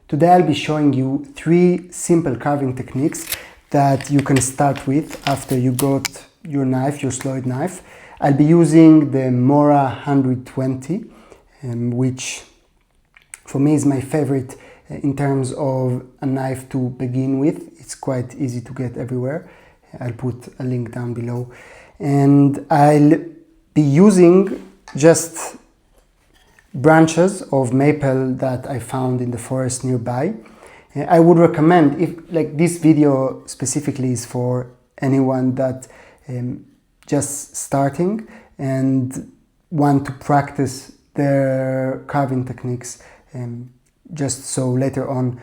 Today I'll be showing you 3 simple carving techniques that you can start with after you got your knife, your sloyd knife. I'll be using the Mora 120, which for me is my favorite in terms of a knife to begin with. It's quite easy to get everywhere. I'll put a link down below. And I'll be using just branches of maple that I found in the forest nearby. I would recommend, if like this video specifically is for anyone that just starting and want to practice their carving techniques, just so later on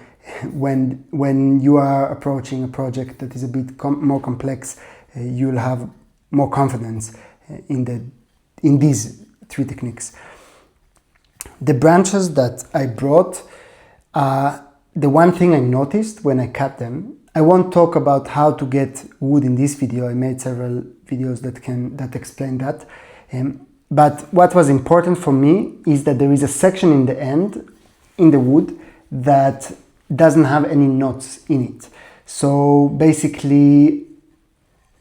when you are approaching a project that is a bit more complex, you'll have more confidence in these 3 techniques. The branches that I brought, the one thing I noticed when I cut them, I won't talk about how to get wood in this video. I made several videos that explain that. But what was important for me is that there is a section in the end, in the wood, that doesn't have any knots in it. So basically,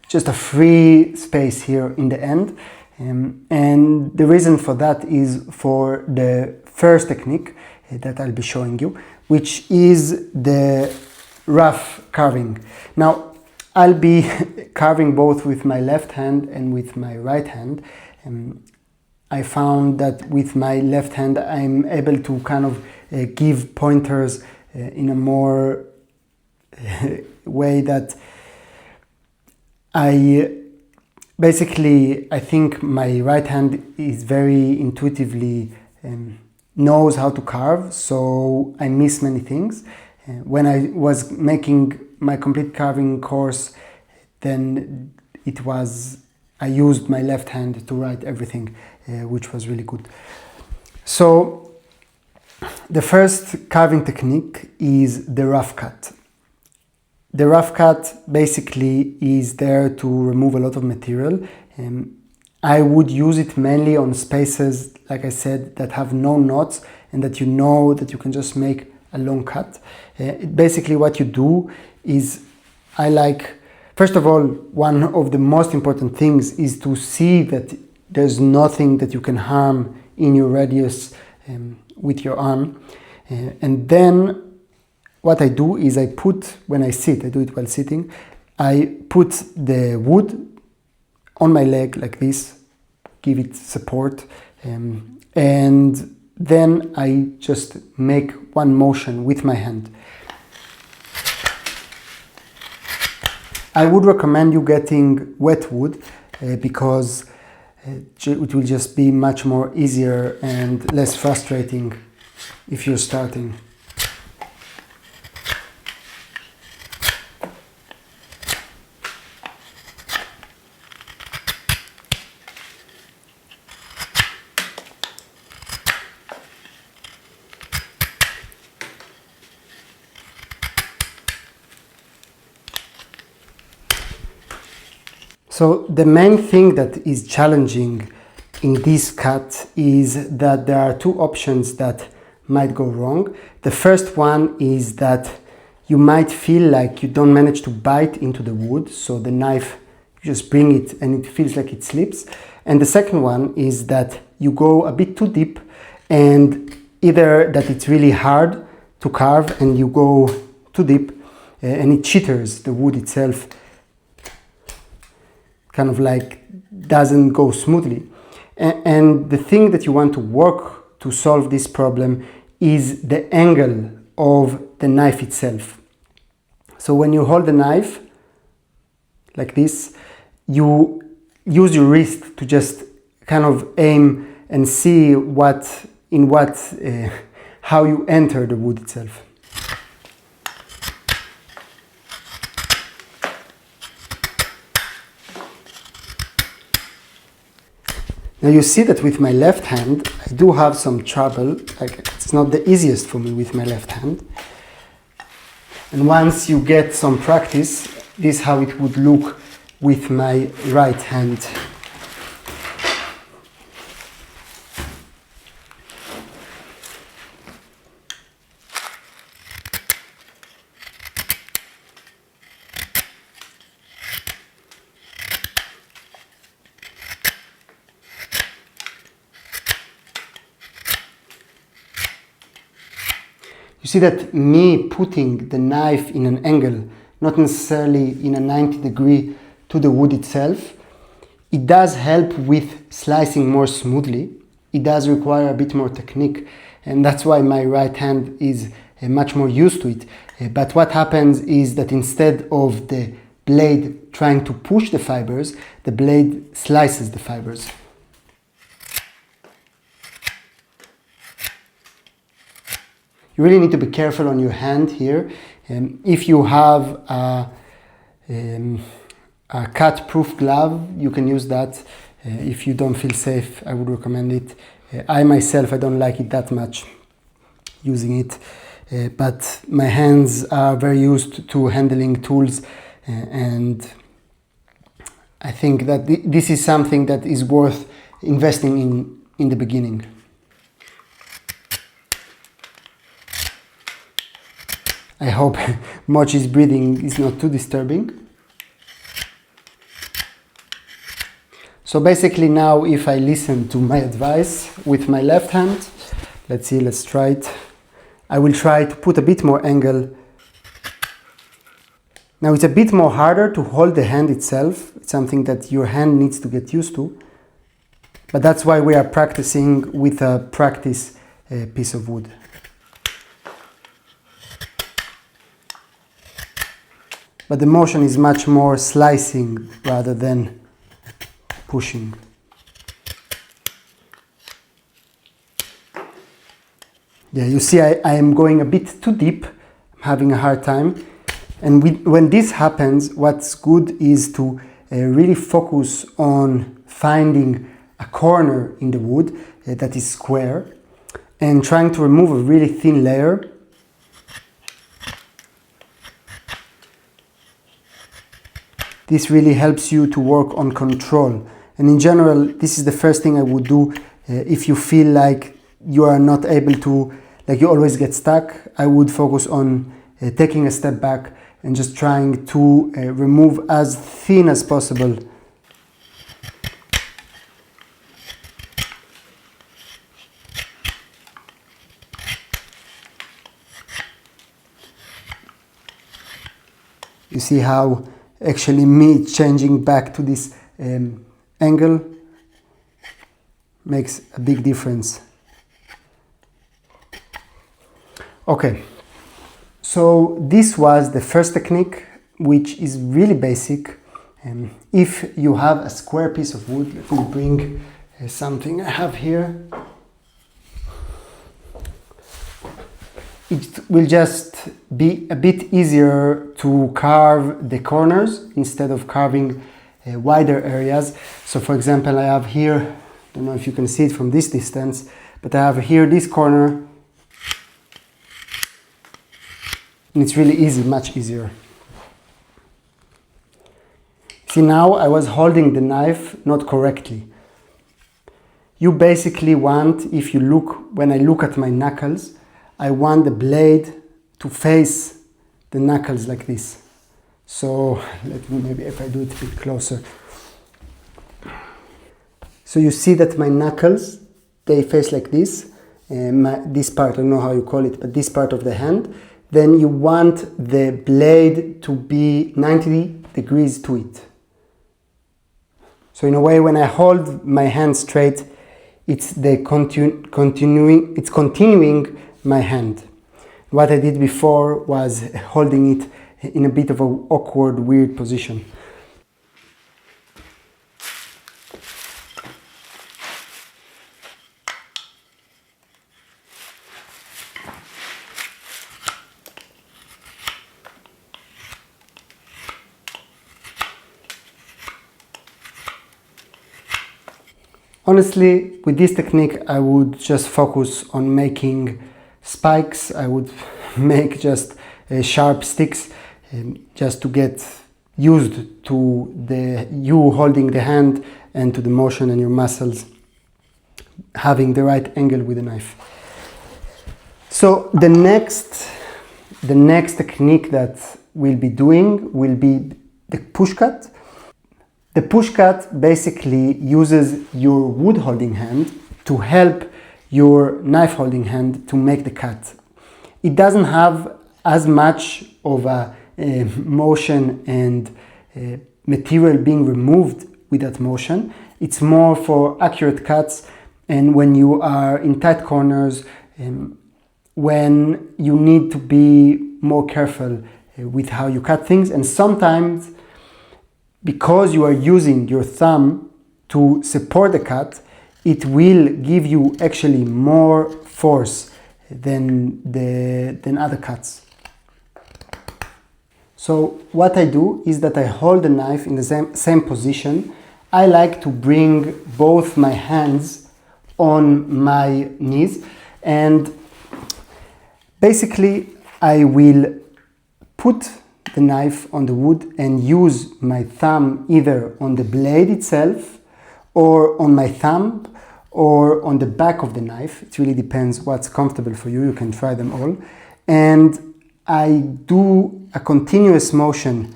just a free space here in the end. And the reason for that is for the first technique that I'll be showing you, which is the rough carving. Now, I'll be carving both with my left hand and with my right hand. I found that with my left hand I'm able to kind of give pointers in a more way that I think my right hand is very intuitively knows how to carve, so I miss many things. When I was making my complete carving course, then I used my left hand to write everything, which was really good. So the first carving technique is the rough cut. The rough cut basically is there to remove a lot of material. I would use it mainly on spaces, like I said, that have no knots and that you know that you can just make a long cut. Basically what you do is, first of all, one of the most important things is to see that there's nothing that you can harm in your radius with your arm. And then what I do is I do it while sitting, I put the wood on my leg like this, give it support, and then I just make one motion with my hand. I would recommend you getting wet wood because it will just be much more easier and less frustrating if you're starting. So the main thing that is challenging in this cut is that there are 2 options that might go wrong. The first one is that you might feel like you don't manage to bite into the wood, so the knife, you just bring it and it feels like it slips. And the second one is that you go a bit too deep, and either that it's really hard to carve and you go too deep and it jitters the wood itself, kind of like doesn't go smoothly. And the thing that you want to work to solve this problem is the angle of the knife itself. So when you hold the knife like this, you use your wrist to just kind of aim and see how you enter the wood itself. Now you see that with my left hand, I do have some trouble, like it's not the easiest for me with my left hand. And once you get some practice, this is how it would look with my right hand. You see that me putting the knife in an angle, not necessarily in a 90-degree to the wood itself, it does help with slicing more smoothly. It does require a bit more technique, and that's why my right hand is much more used to it. But what happens is that instead of the blade trying to push the fibers, the blade slices the fibers. You really need to be careful on your hand here. If you have a cut-proof glove, you can use that. If you don't feel safe, I would recommend it. I myself, I don't like it that much using it, but my hands are very used to handling tools, and I think that this is something that is worth investing in the beginning. I hope Mochi's breathing is not too disturbing. So basically now, if I listen to my advice with my left hand, let's see, let's try it. I will try to put a bit more angle. Now it's a bit more harder to hold the hand itself. It's something that your hand needs to get used to. But that's why we are practicing with a practice piece of wood. But the motion is much more slicing rather than pushing. Yeah, you see I am going a bit too deep. I'm having a hard time. And when this happens, what's good is to really focus on finding a corner in the wood that is square and trying to remove a really thin layer. This really helps you to work on control. And in general, this is the first thing I would do if you feel like you are not able to, like you always get stuck. I would focus on taking a step back and just trying to remove as thin as possible. You see how actually me changing back to this angle makes a big difference. Okay, so this was the first technique, which is really basic. If you have a square piece of wood, let me bring something I have here. It will just be a bit easier to carve the corners instead of carving wider areas. So for example, I have here, I don't know if you can see it from this distance, but I have here this corner, and it's really easy, much easier. See, now I was holding the knife not correctly. You basically want, if you look, when I look at my knuckles, I want the blade to face the knuckles like this. So let me, maybe if I do it a bit closer. So you see that my knuckles, they face like this. This part, I don't know how you call it, but this part of the hand. Then you want the blade to be 90 degrees to it. So in a way, when I hold my hand straight, it's continuing my hand. What I did before was holding it in a bit of an awkward, weird position. Honestly, with this technique, I would just focus on making spikes. I would make just sharp sticks just to get used to you holding the hand and to the motion and your muscles having the right angle with the knife. So the next technique that we'll be doing will be the push cut. The push cut basically uses your wood holding hand to help your knife holding hand to make the cut. it doesn't have as much of a motion and material being removed with that motion. It's more for accurate cuts and when you are in tight corners, when you need to be more careful with how you cut things. And sometimes, because you are using your thumb to support the cut, it will give you actually more force than other cuts. So what I do is that I hold the knife in the same position. I like to bring both my hands on my knees, and basically I will put the knife on the wood and use my thumb either on the blade itself or on my thumb or on the back of the knife. It really depends what's comfortable for you. You can try them all. And I do a continuous motion,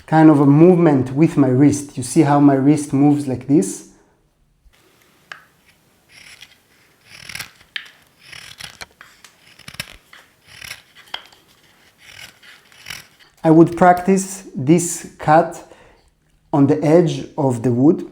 kind of a movement with my wrist. You see how my wrist moves like this? I would practice this cut on the edge of the wood.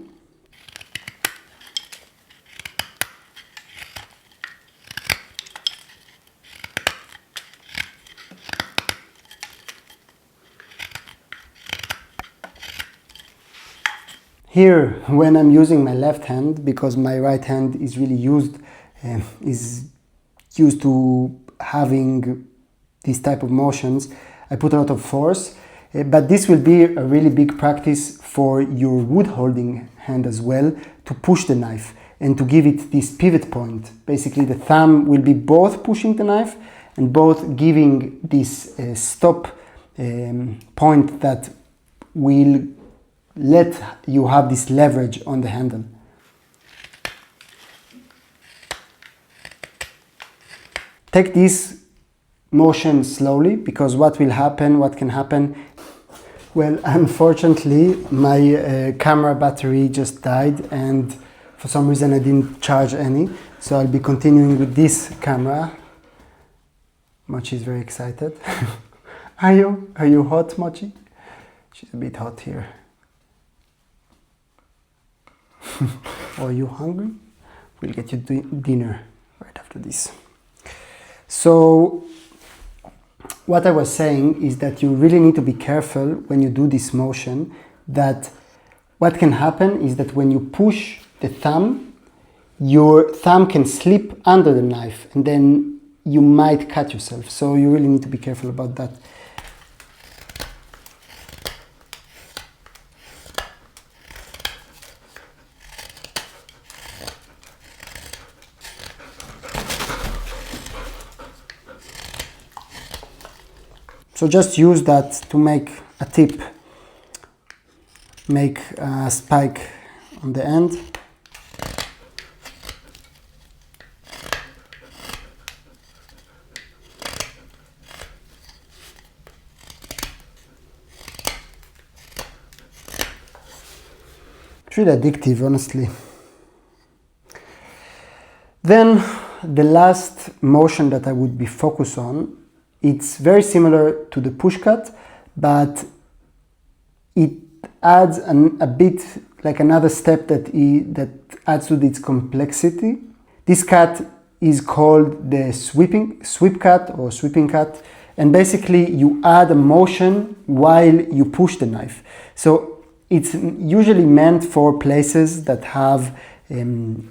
Here, when I'm using my left hand, because my right hand is really used to having these type of motions, I put a lot of force, but this will be a really big practice for your wood holding hand as well, to push the knife and to give it this pivot point. Basically the thumb will be both pushing the knife and both giving this stop point that will let you have this leverage on the handle. Take this motion slowly, because what can happen, well, unfortunately my camera battery just died and for some reason I didn't charge any, so I'll be continuing with this camera. Mochi is very excited. Are you hot, Mochi? She's a bit hot here. Are you hungry? We'll get you dinner right after this. So what I was saying is that you really need to be careful when you do this motion, that what can happen is that when you push the thumb, your thumb can slip under the knife and then you might cut yourself. So you really need to be careful about that. So just use that to make a tip, make a spike on the end. It's really addictive, honestly. Then the last motion that I would be focused on, it's very similar to the push cut, but it adds a bit like another step that adds to its complexity. This cut is called the sweep cut or sweeping cut, and basically you add a motion while you push the knife. So it's usually meant for places that have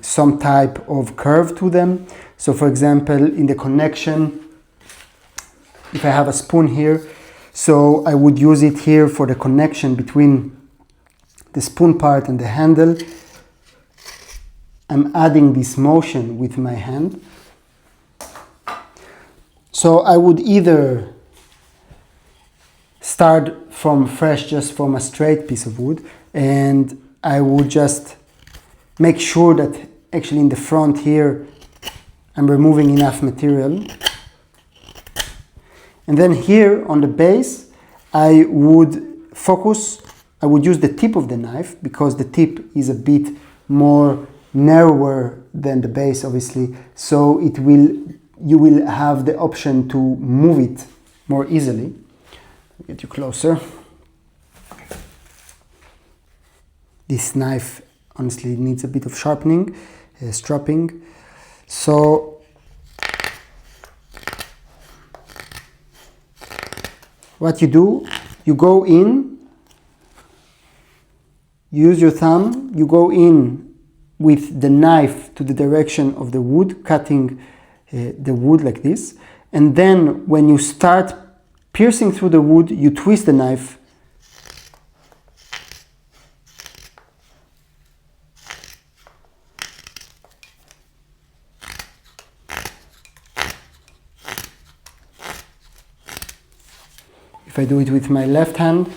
some type of curve to them. So for example, in the connection, if I have a spoon here, so I would use it here for the connection between the spoon part and the handle. I'm adding this motion with my hand. So I would either start from fresh, just from a straight piece of wood, and I would just make sure that actually in the front here I'm removing enough material. And then here on the base, I would use the tip of the knife, because the tip is a bit more narrower than the base, obviously. So it will you will have the option to move it more easily. Get you closer. This knife honestly needs a bit of sharpening, stropping. So what you do, you go in, use your thumb, you go in with the knife to the direction of the wood, cutting the wood like this, and then when you start piercing through the wood, you twist the knife If I do it with my left hand,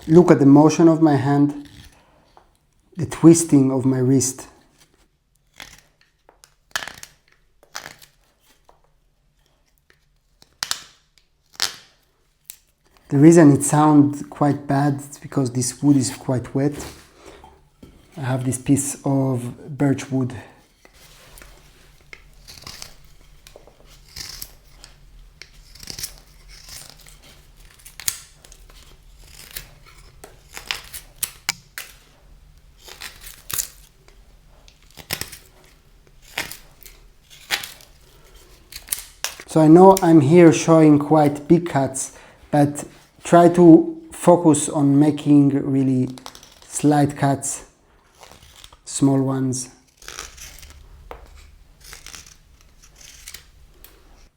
look at the motion of my hand, the twisting of my wrist. The reason it sounds quite bad is because this wood is quite wet. I have this piece of birch wood. So I know I'm here showing quite big cuts, but try to focus on making really slight cuts, small ones.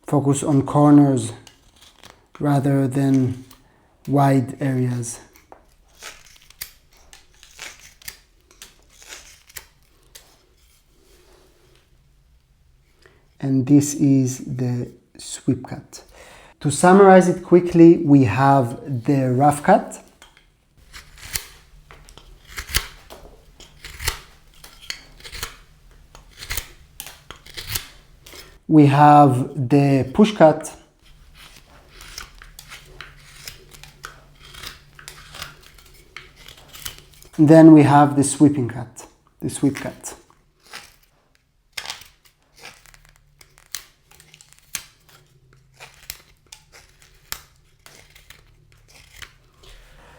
Focus on corners rather than wide areas. And this is the sweep cut. To summarize it quickly, we have the rough cut, we have the push cut, then we have the sweeping cut, the sweep cut.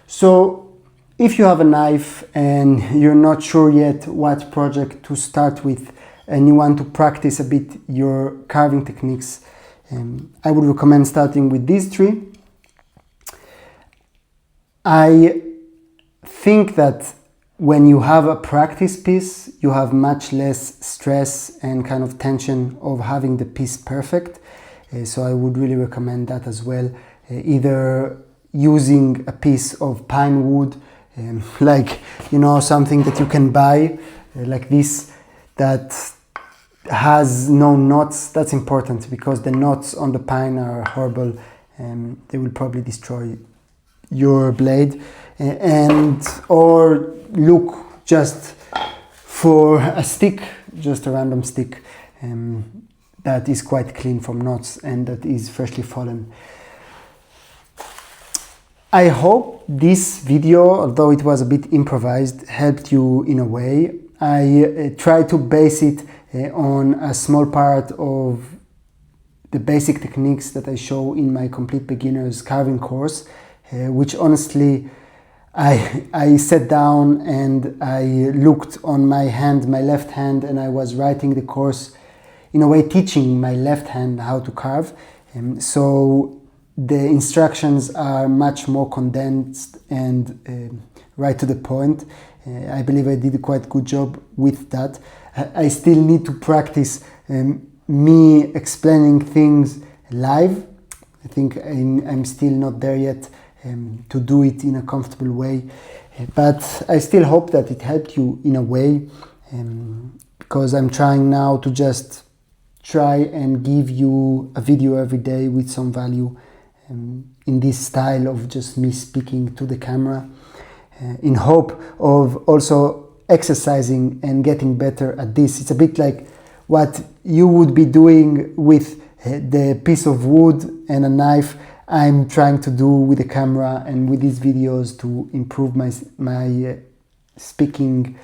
So if you have a knife and you're not sure yet what project to start with and you want to practice a bit your carving techniques, I would recommend starting with these three. I think that when you have a practice piece, you have much less stress and kind of tension of having the piece perfect. So I would really recommend that as well. Either using a piece of pine wood, like, you know, something that you can buy, like this, that has no knots. That's important because the knots on the pine are horrible and they will probably destroy your blade. Or look just for a stick, just a random stick that is quite clean from knots and that is freshly fallen. I hope this video, although it was a bit improvised, helped you in a way. I tried to base it on a small part of the basic techniques that I show in my Complete Beginners Carving course, which honestly I sat down and I looked on my hand, my left hand, and I was writing the course in a way teaching my left hand how to carve. So the instructions are much more condensed and right to the point. I believe I did a quite good job with that. I still need to practice me explaining things live. I think I'm still not there yet to do it in a comfortable way. But I still hope that it helped you in a way, because I'm trying now to just try and give you a video every day with some value in this style of just me speaking to the camera, in hope of also exercising and getting better at this. It's a bit like what you would be doing with the piece of wood and a knife, I'm trying to do with the camera and with these videos to improve my speaking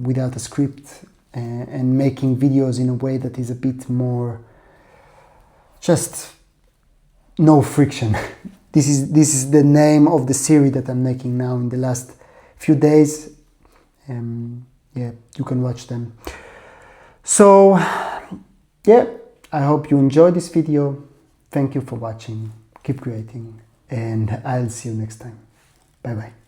without a script, and making videos in a way that is a bit more just no friction. This is the name of the series that I'm making now in the last few days. Yeah, you can watch them. So yeah, I hope you enjoyed this video. Thank you for watching. Keep creating, and I'll see you next time. Bye bye.